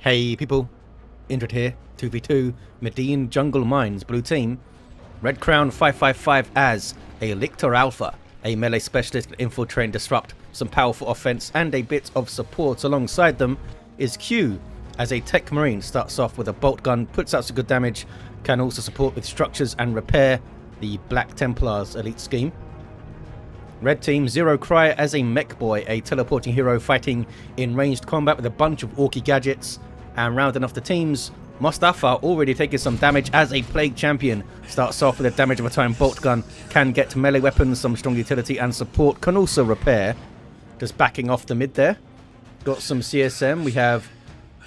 Hey people, Indrid here, 2v2, Medine Jungle Mines, blue team. Red Crown 555 as a Lictor Alpha, a melee specialist to infiltrate and disrupt, some powerful offense and a bit of support. Alongside them is Q as a Techmarine, starts off with a bolt gun, puts out some good damage, can also support with structures and repair, the Black Templars elite scheme. Red team, Zero Cry as a Mekboy, a teleporting hero fighting in ranged combat with a bunch of orky gadgets. And rounding off the teams, Mostafa already taking some damage as a Plague Champion. Starts off with a damage of a time bolt gun, can get melee weapons, some strong utility and support, can also repair. Just backing off the mid there. Got some CSM, we have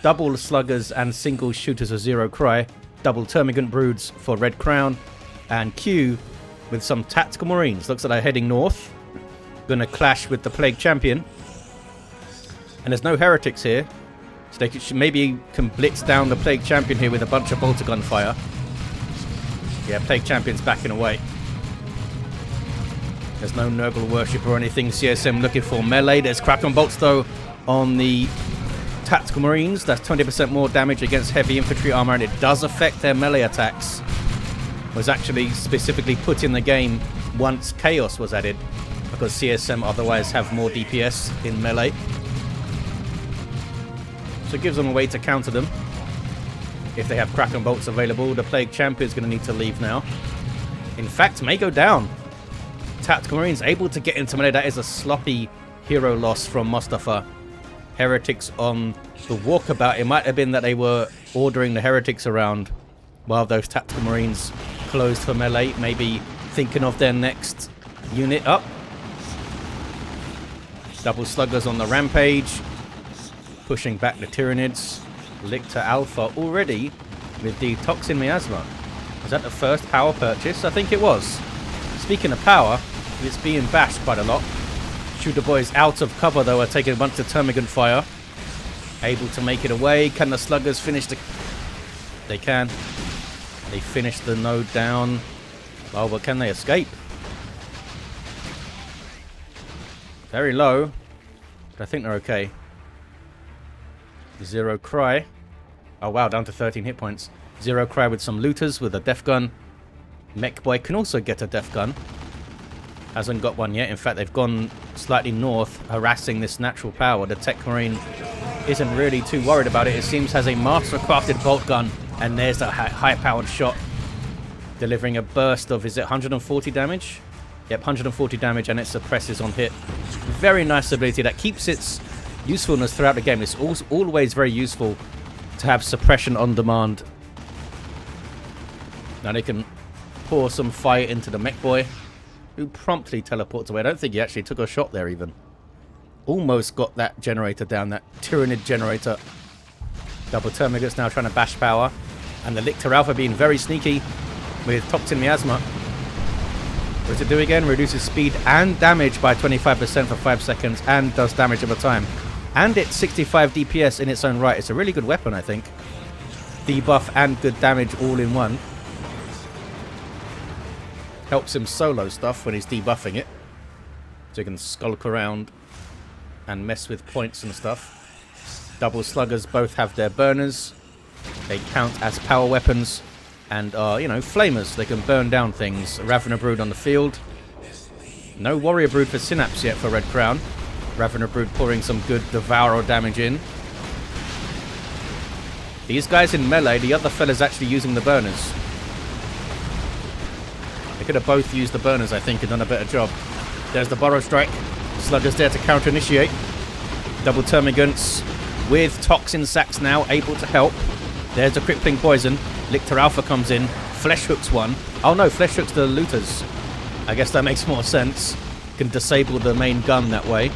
double sluggers and single shooters of Zero Cry, double termagant broods for Red Crown, and Q with some tactical marines. Looks like they're heading north. Gonna clash with the Plague Champion. And there's no heretics here. So they could, maybe can blitz down the Plague Champion here with a bunch of bolter gunfire. Yeah, Plague Champion's backing away. There's no Noble Worship or anything. CSM looking for melee. There's Crackdown Bolts though on the Tactical Marines. That's 20% more damage against heavy infantry armor, and it does affect their melee attacks. Was actually specifically put in the game once Chaos was added, because CSM otherwise have more DPS in melee. So it gives them a way to counter them. If they have Kraken Bolts available, the Plague Champion is going to need to leave now. In fact, may go down. Tactical Marines able to get into melee. That is a sloppy hero loss from Mostafa. Heretics on the walkabout. It might have been that they were ordering the Heretics around while those Tactical Marines closed for melee. Maybe thinking of their next unit up. Double Sluggers on the rampage. Pushing back the Tyranids. Lictor Alpha already with the Toxin Miasma. Was that the first power purchase? I think it was. Speaking of power, it's being bashed quite a lot. Shooter boys out of cover though are taking a bunch of termagant fire. Able to make it away. Can the Sluggers finish the... They can. They finish the node down. Oh, but can they escape? Very low. But I think they're okay. Zero Cry. Oh wow, down to 13 hit points. Zero Cry with some looters with a death gun. Mekboy can also get a death gun. Hasn't got one yet. In fact, they've gone slightly north, harassing this natural power. The Techmarine isn't really too worried about it. It seems has a master-crafted bolt gun. And there's a high-powered shot. Delivering a burst of, is it 140 damage? Yep, 140 damage, and it suppresses on hit. Very nice ability that keeps its usefulness throughout the game. It's always very useful to have suppression on demand. Now they can pour some fire into the Mekboy, who promptly teleports away. I don't think he actually took a shot there even. Almost got that generator down, that Tyranid generator. Double Termagants now trying to bash power. And the Lictor Alpha being very sneaky with Toxin Miasma. What does it do again? Reduces speed and damage by 25% for 5 seconds and does damage over time. And it's 65 DPS in its own right. It's a really good weapon, I think. Debuff and good damage all in one. Helps him solo stuff when he's debuffing it. So he can skulk around and mess with points and stuff. Double Sluggers both have their burners. They count as power weapons. And are, you know, flamers. They can burn down things. Ravener Brood on the field. No Warrior Brood for Synapse yet for Red Crown. Ravener Brood pouring some good Devourer damage in. These guys in melee, the other fella's actually using the burners. They could have both used the burners, I think, and done a better job. There's the Burrow Strike. Sluggers there to counter-initiate. Double Termagants with Toxin Sacks now, able to help. There's the Crippling Poison. Lictor Alpha comes in. Flesh Hooks one. Oh no, Flesh Hooks the looters. I guess that makes more sense. Can disable the main gun that way.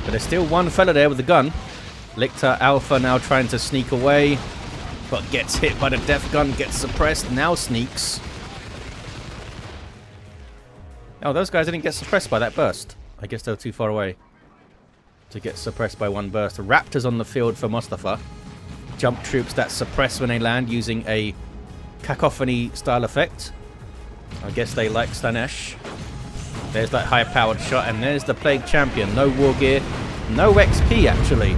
But there's still one fella there with the gun. Lictor Alpha now trying to sneak away. But gets hit by the death gun. Gets suppressed. Now sneaks. Oh, those guys didn't get suppressed by that burst. I guess they were too far away to get suppressed by one burst. Raptors on the field for Mostafa. Jump troops that suppress when they land using a cacophony style effect. I guess they like Slanesh. There's that high-powered shot, and there's the Plague Champion. No war gear, no XP actually.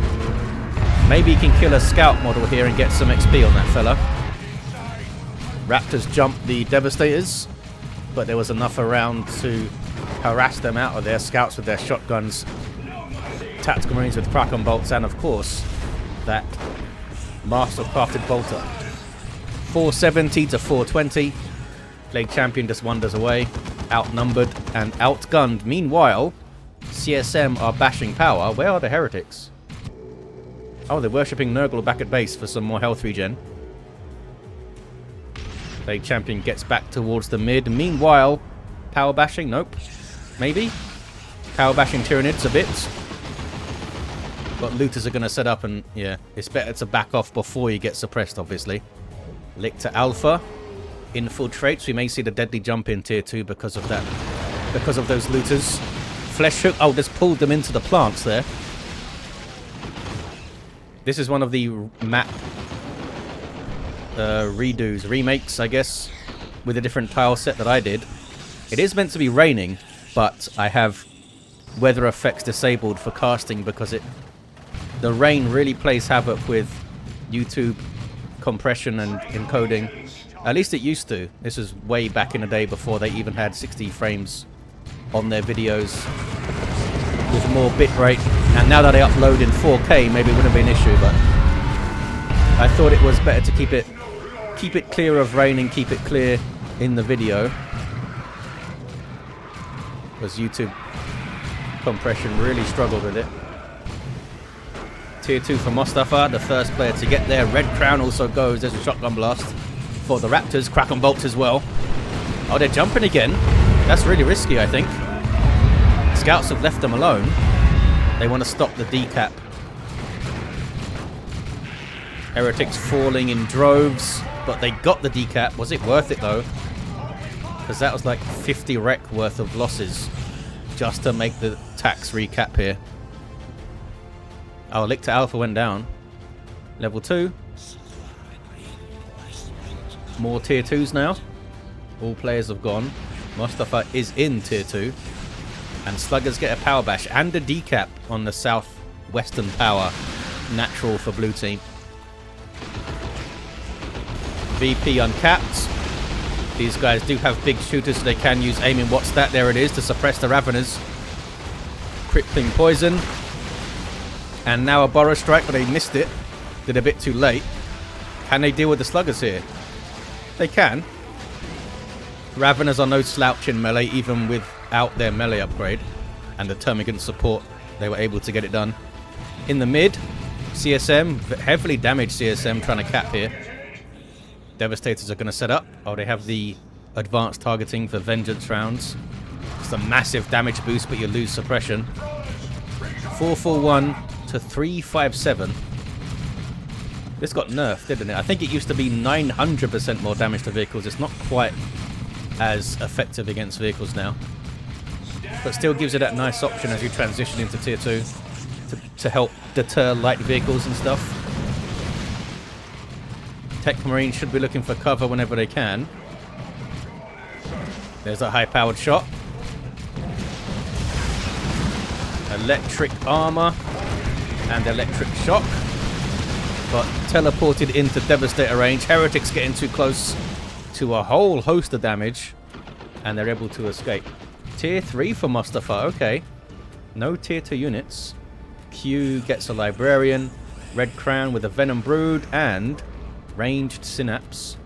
Maybe he can kill a scout model here and get some XP on that fella. Raptors jumped the Devastators, but there was enough around to harass them out of there. Scouts with their shotguns, Tactical Marines with Kraken bolts, and of course that Mastercrafted bolter. 470 to 420. Plague Champion just wanders away, outnumbered and outgunned. Meanwhile, CSM are bashing power. Where are the heretics? Oh, they're worshipping Nurgle back at base for some more health regen. Plague Champion gets back towards the mid. Meanwhile, power bashing? Nope. Maybe? Power bashing Tyranids a bit. But looters are going to set up and, yeah, it's better to back off before you get suppressed, obviously. Lictor Alpha infiltrates. We may see the deadly jump in tier 2 because of that. Because of those looters. Flesh hook. Oh, just pulled them into the plants there. This is one of the map redos, remakes, I guess, with a different tile set that I did. It is meant to be raining, but I have weather effects disabled for casting because the rain really plays havoc with YouTube compression and encoding. At least it used to. This was way back in the day before they even had 60 frames on their videos with more bitrate. And now that they upload in 4K, maybe it wouldn't be an issue, but I thought it was better to keep it clear of rain and keep it clear in the video, because YouTube compression really struggled with it. Tier 2 for Mostafa, the first player to get there. Red Crown also goes. There's a shotgun blast for the Raptors. Kraken bolts as well. Oh, they're jumping again. That's really risky, I think. Scouts have left them alone. They want to stop the decap. Heretics falling in droves, but they got the decap. Was it worth it, though? Because that was like 50 wreck worth of losses just to make the tax recap here. Oh, Lictor Alpha went down. Level 2. More tier 2s now. All players have gone. Mostafa is in tier 2. And Sluggers get a power bash and a decap on the southwestern power. Natural for blue team. VP uncapped. These guys do have big shooters, so they can use aiming. What's that? There it is to suppress the Raveners. Crippling poison. And now a Burrow strike, but they missed it. Did a bit too late. Can they deal with the Sluggers here? They can. Raveners are no slouch in melee, even without their melee upgrade. And the Termagant support, they were able to get it done. In the mid, CSM, heavily damaged CSM trying to cap here. Devastators are going to set up. Oh, they have the advanced targeting for Vengeance rounds. It's a massive damage boost, but you lose suppression. 441 to 357. This got nerfed, didn't it? I think it used to be 900% more damage to vehicles. It's not quite as effective against vehicles now. But still gives you that nice option as you transition into tier 2 to help deter light vehicles and stuff. Techmarine should be looking for cover whenever they can. There's a high-powered shot. Electric armor and electric shock. But teleported into Devastator range. Heretics getting too close to a whole host of damage. And they're able to escape. Tier 3 for Mostafa. Okay. No tier 2 units. Q gets a Librarian. Red Crown with a Venom Brood and ranged Synapse.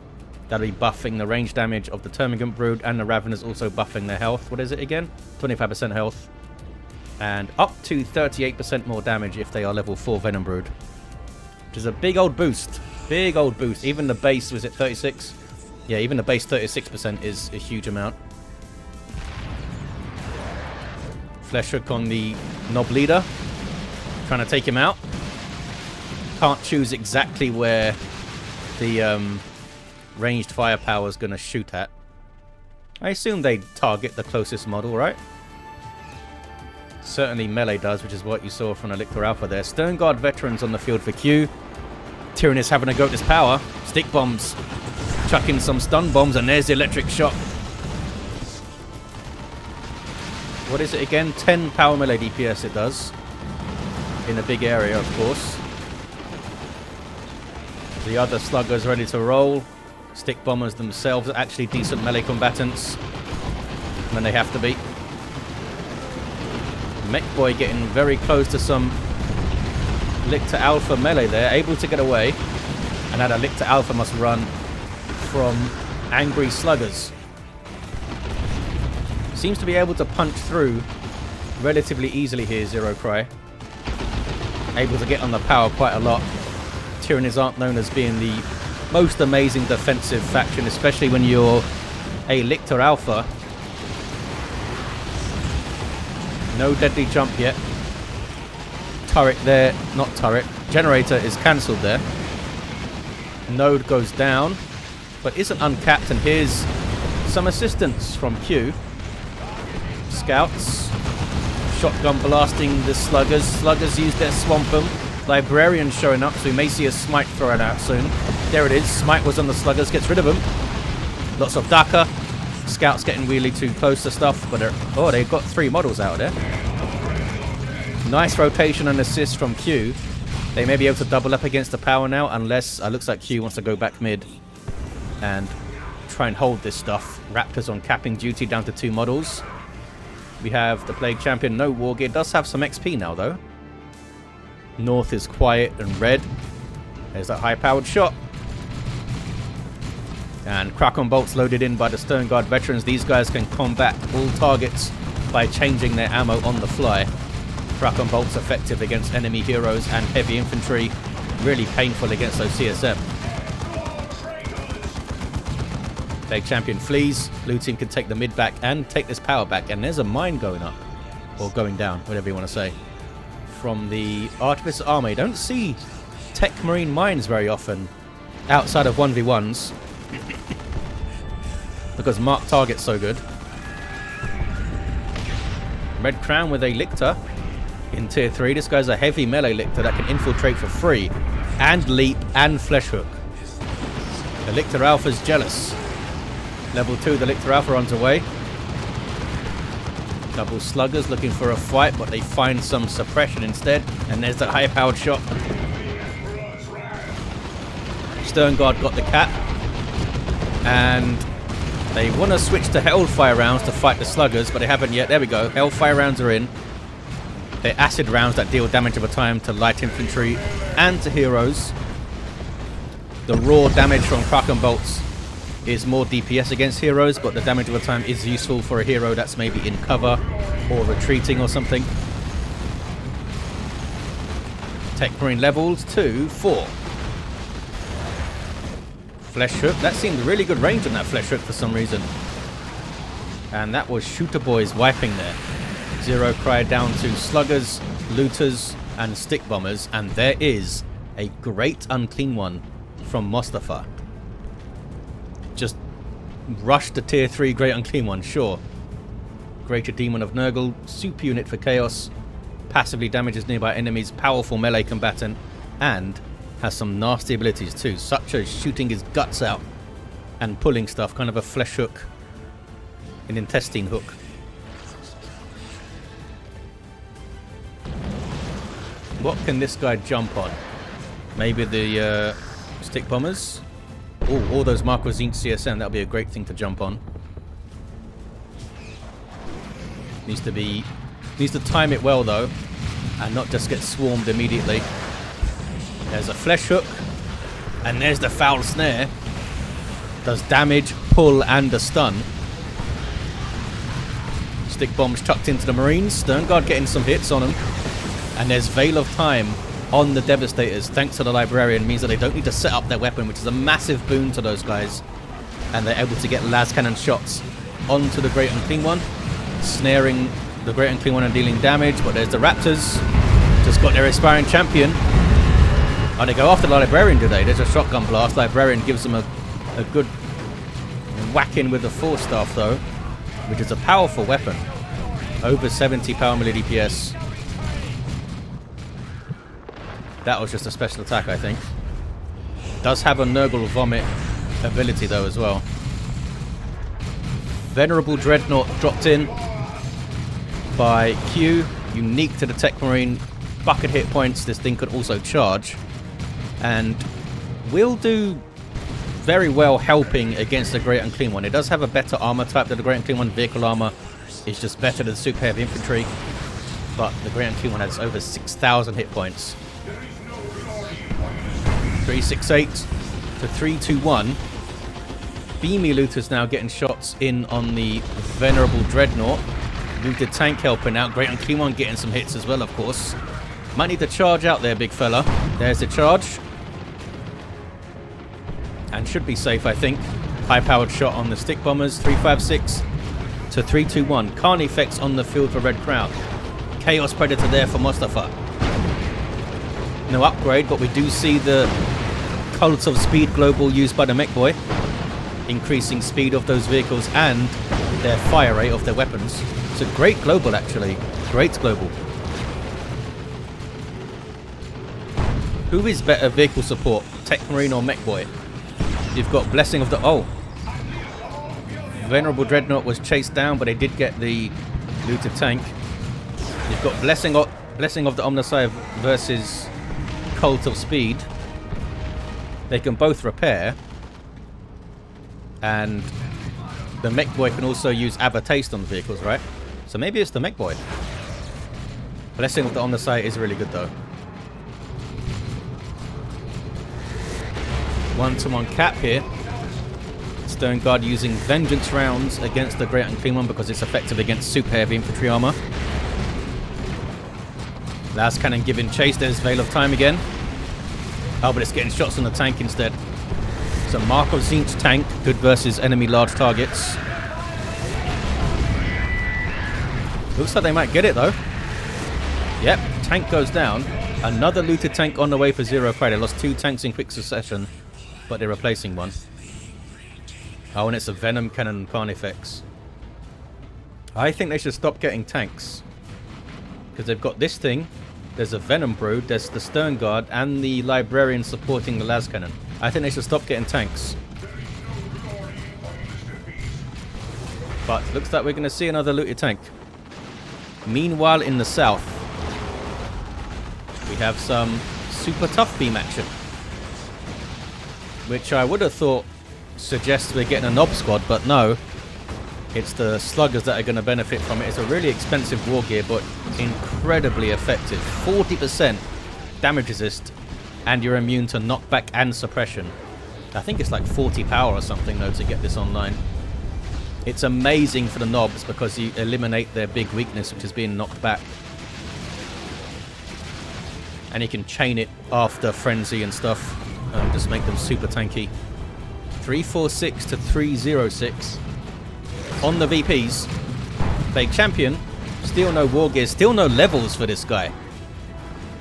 That'll be buffing the range damage of the Termagant Brood, and the Raveners also buffing their health. What is it again? 25% health. And up to 38% more damage if they are level 4 Venom Brood. Which is a big old boost. Big old boost. Even the base, was it 36? Yeah, even the base 36% is a huge amount. Flesh hook on the Knob Leader. Trying to take him out. Can't choose exactly where the ranged firepower is going to shoot at. I assume they target the closest model, right? Certainly melee does, which is what you saw from the Lictor Alpha there. Stern Guard veterans on the field for Q. Tyranids having a go at this power. Stick bombs. Chucking some stun bombs, and there's the electric shock. What is it again? 10 power melee DPS it does. In a big area, of course. The other sluggers ready to roll. Stick bombers themselves are actually decent melee combatants when they have to be. Mekboy getting very close to some Lictor Alpha melee there, able to get away. And now the Lictor Alpha must run from angry sluggers. Seems to be able to punch through relatively easily here, Zero Cry. Able to get on the power quite a lot. Tyranids aren't known as being the most amazing defensive faction, especially when you're a Lictor Alpha. No deadly jump yet. Turret there, not turret. Generator is cancelled there. Node goes down, but isn't uncapped, and here's some assistance from Q. Scouts. Shotgun blasting the sluggers. Sluggers use their swampum. Librarian showing up, so we may see a smite thrown out soon. There it is. Smite was on the sluggers, gets rid of them. Lots of Daka. Scouts getting really too close to stuff, but they've got 3 models out of there. Nice rotation and assist from Q. They may be able to double up against the power now, unless looks like Q wants to go back mid and try and hold this stuff. Raptors on capping duty down to 2 models. We have the Plague Champion, no war gear. Does have some XP now, though. North is quiet and red. There's that high-powered shot. And Kraken bolts loaded in by the Stone Guard veterans. These guys can combat all targets by changing their ammo on the fly. Kraken bolts effective against enemy heroes and heavy infantry. Really painful against those CSM. Plague Champion flees. Blue team can take the mid back and take this power back. And there's a mine going up. Or going down, whatever you want to say. From the Artificer Army. Don't see Techmarine mines very often outside of 1v1s. Because mark target's so good. Red Crown with a Lictor in tier 3. This guy's a heavy melee Lictor that can infiltrate for free. And leap and flesh hook. The Lictor Alpha's jealous. Level 2, the Lictor Alpha runs away. Double sluggers looking for a fight, but they find some suppression instead. And there's that high-powered shot. Stern Guard got the cap. And they want to switch to Hellfire rounds to fight the sluggers, but they haven't yet. There we go. Hellfire rounds are in. They're acid rounds that deal damage over time to light infantry and to heroes. The raw damage from Kraken bolts is more DPS against heroes, but the damage over time is useful for a hero that's maybe in cover or retreating or something. Techmarine levels to 4. Flesh hook. That seemed really good range on that flesh hook for some reason. And that was Shooter Boys wiping there. Zero Cry down to sluggers, looters, and stick bombers. And there is a great unclean one from Mostafa. Just rush the tier 3 great unclean one, sure. Greater Demon of Nurgle, super unit for chaos, passively damages nearby enemies, powerful melee combatant, and has some nasty abilities too, such as shooting his guts out and pulling stuff, kind of a flesh hook, an intestine hook. What can this guy jump on? Maybe the stick bombers? Oh, all those Mark Zinc CSM, that'll be a great thing to jump on. Needs to time it well though, and not just get swarmed immediately. There's a flesh hook, and there's the foul snare. Does damage, pull, and a stun. Stick bombs tucked into the Marines. Stern Guard getting some hits on them. And there's Veil of Time on the Devastators, thanks to the Librarian, means that they don't need to set up their weapon, which is a massive boon to those guys. And they're able to get las cannon shots onto the Great Unclean One, snaring the Great Unclean One and dealing damage. But there's the Raptors, just got their Aspiring Champion. Oh, they go after the Librarian today. There's a shotgun blast. Librarian gives them a good whack-in with the Force Staff, though, which is a powerful weapon. Over 70 power melee DPS. That was just a special attack, I think. Does have a Nurgle Vomit ability, though, as well. Venerable Dreadnought dropped in by Q. Unique to the Techmarine. Bucket hit points. This thing could also charge. And will do very well helping against the Great Unclean One. It does have a better armor type than the Great Unclean One. Vehicle armor is just better than super heavy infantry. But the Great Unclean One has over 6,000 hit points. 368 to 321. Beamy Looters now getting shots in on the Venerable Dreadnought. Looter tank helping out. Great Unclean One getting some hits as well, of course. Might need to charge out there, big fella. There's the charge. And should be safe, I think. High-powered shot on the stick bombers. 356 to 321. Carnifex on the field for Red Crown. Chaos Predator there for Mostafa. No upgrade, but we do see the Cult of Speed global used by the Mekboy, increasing speed of those vehicles and their fire rate of their weapons. It's a great global, actually. Great global. Who is better vehicle support, Techmarine or Mekboy? You've got Blessing of the... Oh. Venerable Dreadnought was chased down, but they did get the looted tank. You've got Blessing of the Omnissiah versus Cult of Speed. They can both repair. And the Mekboy can also use Taste on the vehicles, right? So maybe it's the Mekboy. Blessing of the Omnissiah is really good, though. One-to-one cap here. Stone Guard using Vengeance rounds against the Great Unclean One because it's effective against super heavy infantry armor. Last Cannon giving chase. There's Veil of Time again. Oh, but it's getting shots on the tank instead. So Mark of Zinch tank, good versus enemy large targets. Looks like they might get it though. Yep, tank goes down. Another looted tank on the way for zero prey. They lost 2 tanks in quick succession, but they're replacing one. Oh, and it's a Venom Cannon Carnifex. I think they should stop getting tanks. Because they've got this thing. There's a Venom Brood, there's the Stern Guard, and the Librarian supporting the Las Cannon. I think they should stop getting tanks. But looks like we're going to see another looted tank. Meanwhile, in the south, we have some super tough beam action, which I would have thought suggests we're getting a Nob squad, but no. It's the sluggers that are going to benefit from it. It's a really expensive war gear, but incredibly effective. 40% damage resist, and you're immune to knockback and suppression. I think it's like 40 power or something, though, to get this online. It's amazing for the Nobs because you eliminate their big weakness, which is being knocked back. And you can chain it after Frenzy and stuff, and just make them super tanky. 346 to 306. On the VPs, Plague Champion, still no war gear, still no levels for this guy.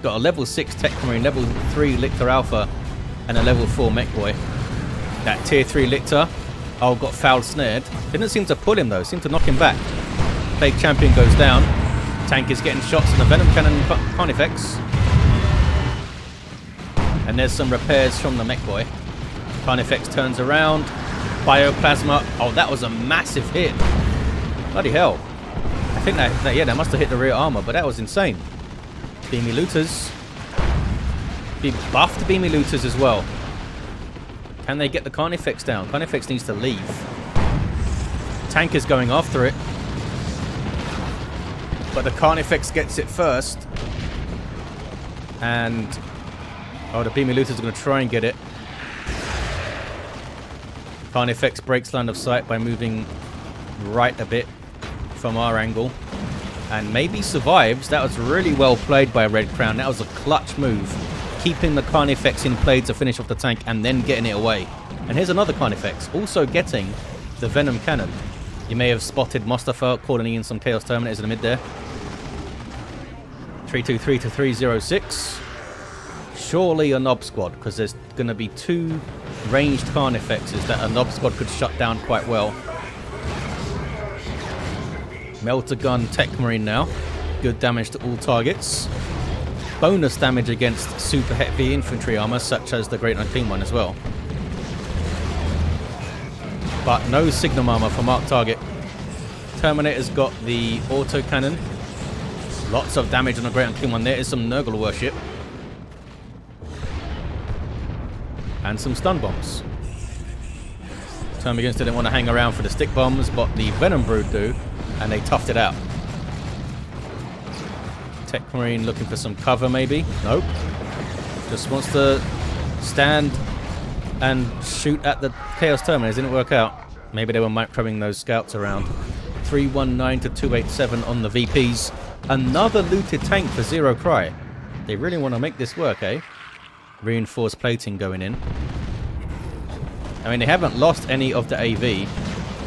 Got a level 6 Techmarine, level 3 Lictor Alpha, and a level 4 Mekboy. That tier 3 Lictor, oh, got foul snared. Didn't seem to pull him though, seemed to knock him back. Plague Champion goes down. Tank is getting shots in the Venom Cannon Carnifex. And there's some repairs from the Mekboy. Carnifex turns around. Bioplasma. Oh, that was a massive hit. Bloody hell. I think that yeah, that must have hit the rear armor, but that was insane. Beamy Looters. Be buffed Beamy Looters as well. Can they get the Carnifex down? Carnifex needs to leave. Tank is going after it. But the Carnifex gets it first. And... oh, the Beamy Looters are going to try and get it. Carnifex breaks line of sight by moving right a bit from our angle. And maybe survives. That was really well played by Red Crown. That was a clutch move. Keeping the Carnifex in play to finish off the tank and then getting it away. And here's another Carnifex. Also getting the Venom Cannon. You may have spotted Mostafa calling in some Chaos Terminators in the mid there. 323 to 306. Surely a Nob squad, because there's going to be 2 ranged Carnifexes that a Nob squad could shut down quite well. Melter Gun Techmarine now. Good damage to all targets. Bonus damage against super heavy infantry armor, such as the Great Unclean One as well. But no Signum armor for marked target. Terminator's got the auto cannon. Lots of damage on the Great Unclean One. There is some Nurgle worship. and some stun bombs. Termagants didn't want to hang around for the stick bombs, but the Venom Brood do, and they toughed it out. Techmarine looking for some cover, maybe? Nope. Just wants to stand and shoot at the Chaos Terminators. Didn't work out. Maybe they were microing those scouts around. 319 to 287 on the VPs. Another looted tank for Zero Cry. They really want to make this work, eh? Reinforced plating going in. I mean, they haven't lost any of the AV.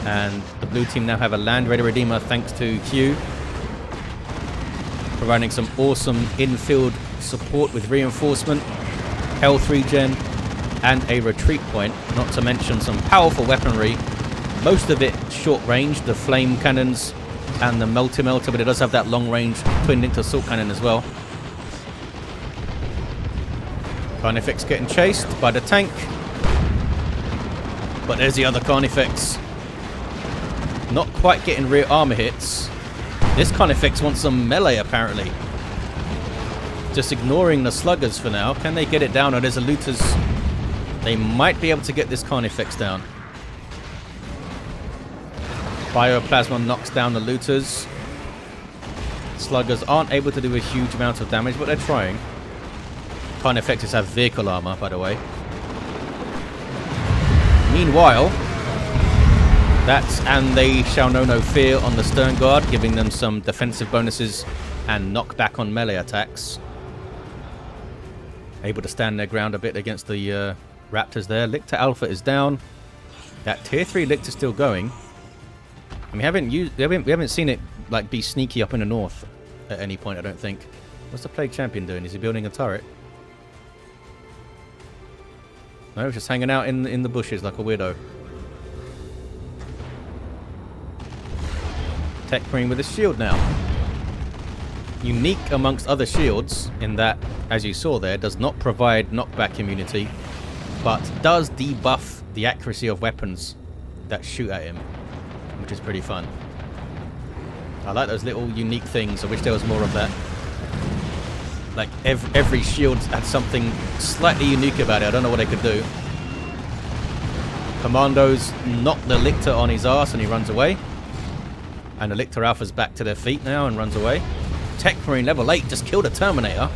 And the blue team now have a Land Raider Redeemer thanks to Q. Providing some awesome infield support with reinforcement, health regen, and a retreat point. Not to mention some powerful weaponry. Most of it short range, the flame cannons and the multi-melter, but it does have that long range twinned into assault cannon as well. Carnifex getting chased by the tank. But there's the other Carnifex. Not quite getting rear armor hits. This Carnifex wants some melee apparently. Just ignoring the sluggers for now. Can they get it down? Oh, there's a looters. They might be able to get this Carnifex down. Bioplasma knocks down the looters. Sluggers aren't able to do a huge amount of damage, but they're trying. Carnifexes have vehicle armor, by the way. Meanwhile, that's and they shall know no fear on the Stern Guard, giving them some defensive bonuses and knockback on melee attacks. Able to stand their ground a bit against the Raptors there. Lictor Alpha is down. That tier 3 Lictor still going. And we haven't seen it like be sneaky up in the north at any point, I don't think. What's the Plague Champion doing? Is he building a turret? No, he's just hanging out in the bushes like a weirdo. Techmarine with a shield now. Unique amongst other shields in that, as you saw there, does not provide knockback immunity, but does debuff the accuracy of weapons that shoot at him, which is pretty fun. I like those little unique things. I wish there was more of that. Like every shield had something slightly unique about it. I don't know what they could do. Commandos knock the Lictor on his ass and he runs away. And the Lictor Alpha's back to their feet now and runs away. Techmarine level 8 just killed a Terminator.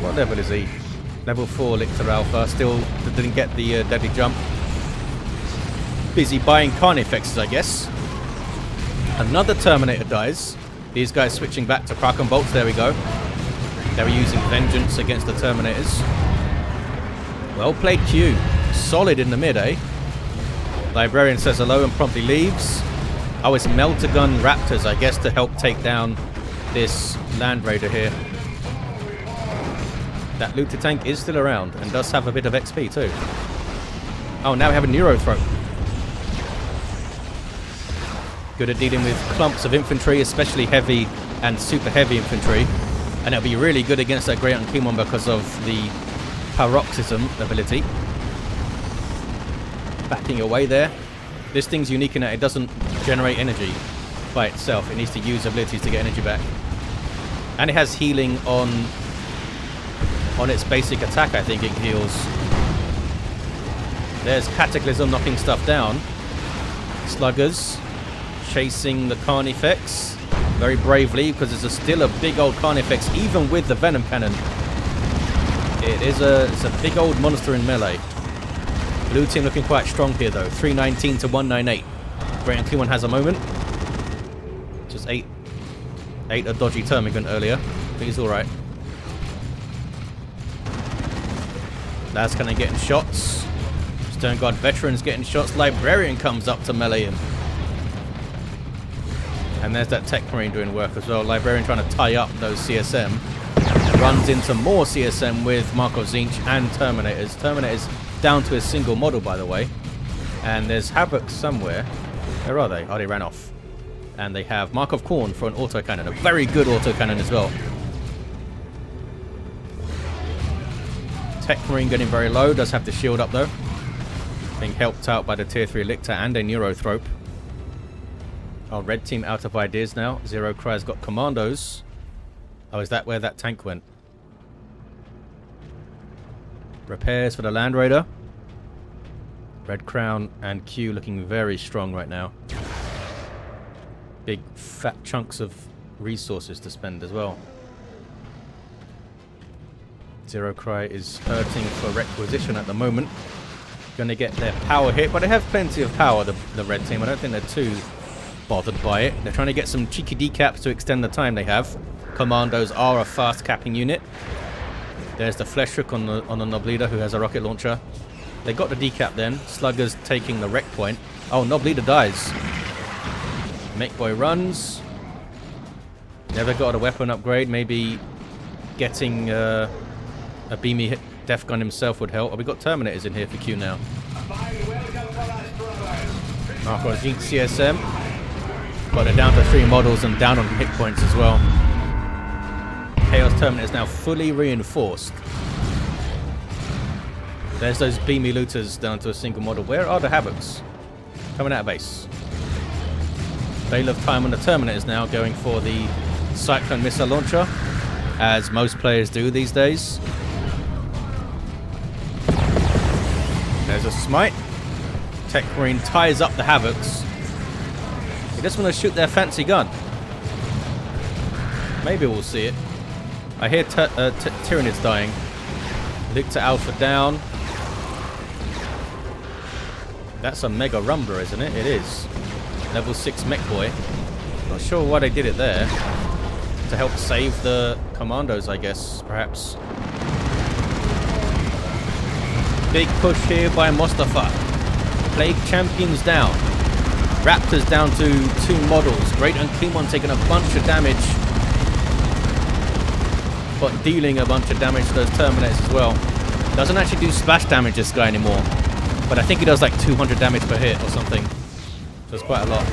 What level is he? Level 4 Lictor Alpha. Still didn't get the deadly jump. Busy buying Carnifexes, I guess. Another Terminator dies. These guys switching back to Kraken Bolts. There we go. They were using Vengeance against the Terminators. Well played, Q. Solid in the mid, eh? Librarian says hello and promptly leaves. Oh, it's Meltagun Raptors, I guess, to help take down this Land Raider here. That looter tank is still around and does have a bit of XP too. Oh, now we have a Neurothrope. Good at dealing with clumps of infantry, especially heavy and super heavy infantry. And it'll be really good against that Great Unkemon because of the Paroxysm ability. Backing away there. This thing's unique in that it doesn't generate energy by itself. It needs to use abilities to get energy back. And it has healing on its basic attack, I think it heals. There's Cataclysm knocking stuff down. Sluggers chasing the Carnifex very bravely because there's still a big old Carnifex even with the Venom Cannon. It's a big old monster in melee. Blue team looking quite strong here though. 319 to 198. Great Unkemon has a moment. Just ate a dodgy Termagant earlier. But he's alright. That's kind of getting shots. Stern Guard veterans getting shots. Librarian comes up to melee him. And there's that Techmarine doing work as well. Librarian trying to tie up those CSM. Runs into more CSM with Markov Zinch and Terminators. Terminators down to a single model, by the way. And there's Havoc somewhere. Where are they? Oh, they ran off. And they have Markov Khorne for an autocannon. A very good autocannon as well. Techmarine getting very low. Does have the shield up though. Being helped out by the tier 3 Lictor and a Neurothrope. Oh, red team out of ideas now. Zero Cry's got commandos. Oh, is that where that tank went? Repairs for the Land Raider. Red Crown and Q looking very strong right now. Big fat chunks of resources to spend as well. Zero Cry is hurting for requisition at the moment. Going to get their power hit, but they have plenty of power, the red team. I don't think they're too bothered by it. They're trying to get some cheeky decaps to extend the time they have. Commandos are a fast capping unit. There's the Fleshhook on the Nobleader, who has a rocket launcher. They got the decap then. Slugger's taking the wreck point. Oh, Nobleader dies. Mekboy runs. Never got a weapon upgrade. Maybe getting a beamy hit Death Gun himself would help. Oh, we got Terminators in here for Q now. Mark on CSM. But they're down to 3 models and down on hit points as well. Chaos Terminator is now fully reinforced. There's those beamy looters down to a single model. Where are the Havocs? Coming out of base. Veil of Time on the Terminators now going for the Cyclone missile launcher, as most players do these days. There's a smite. Techmarine ties up the Havocs. They just want to shoot their fancy gun. Maybe we'll see it. I hear Tyranids dying. Lictor Alpha down. That's a Mega Rumbler, isn't it? It is. Level 6 Mekboy. Not sure why they did it there. To help save the commandos, I guess, perhaps. Big push here by Mostafa. Plague Champions down. Raptors down to 2 models. Great Unclean One taking a bunch of damage, but dealing a bunch of damage to those Terminators as well. Doesn't actually do splash damage, this guy, anymore. But I think he does like 200 damage per hit or something. So it's quite a lot.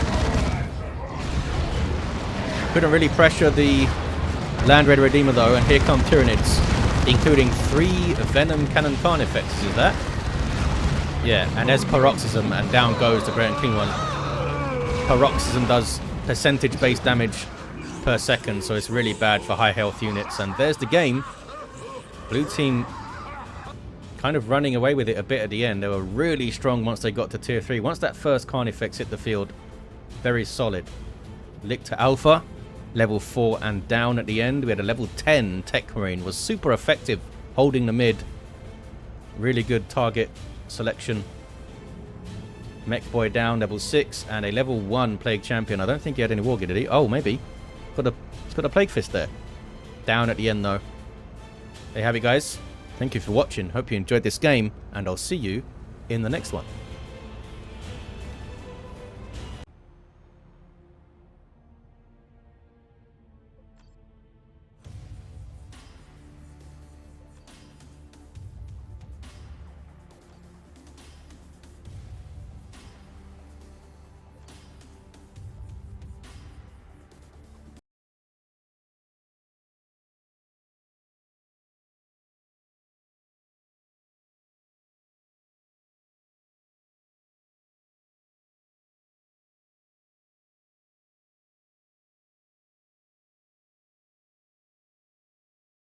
Couldn't really pressure the Land Raider Redeemer though, and here come Tyranids, including 3 Venom Cannon Carnifexes, is that? Yeah, and there's Paroxysm, and down goes the Great and Clean One. Paroxysm does percentage-based damage per second, so it's really bad for high health units. And there's the game. Blue team kind of running away with it a bit at the end. They were really strong once they got to tier 3. Once that first Carnifex hit the field, very solid. Lictor Alpha, level 4 and down at the end. We had a level 10 Techmarine, was super effective holding the mid. Really good target selection. Mekboy down, level 6, and a level 1 Plague Champion. I don't think he had any War Gear, did he? Oh, maybe. He's got a Plague Fist there. Down at the end, though. There you have it, guys. Thank you for watching. Hope you enjoyed this game, and I'll see you in the next one.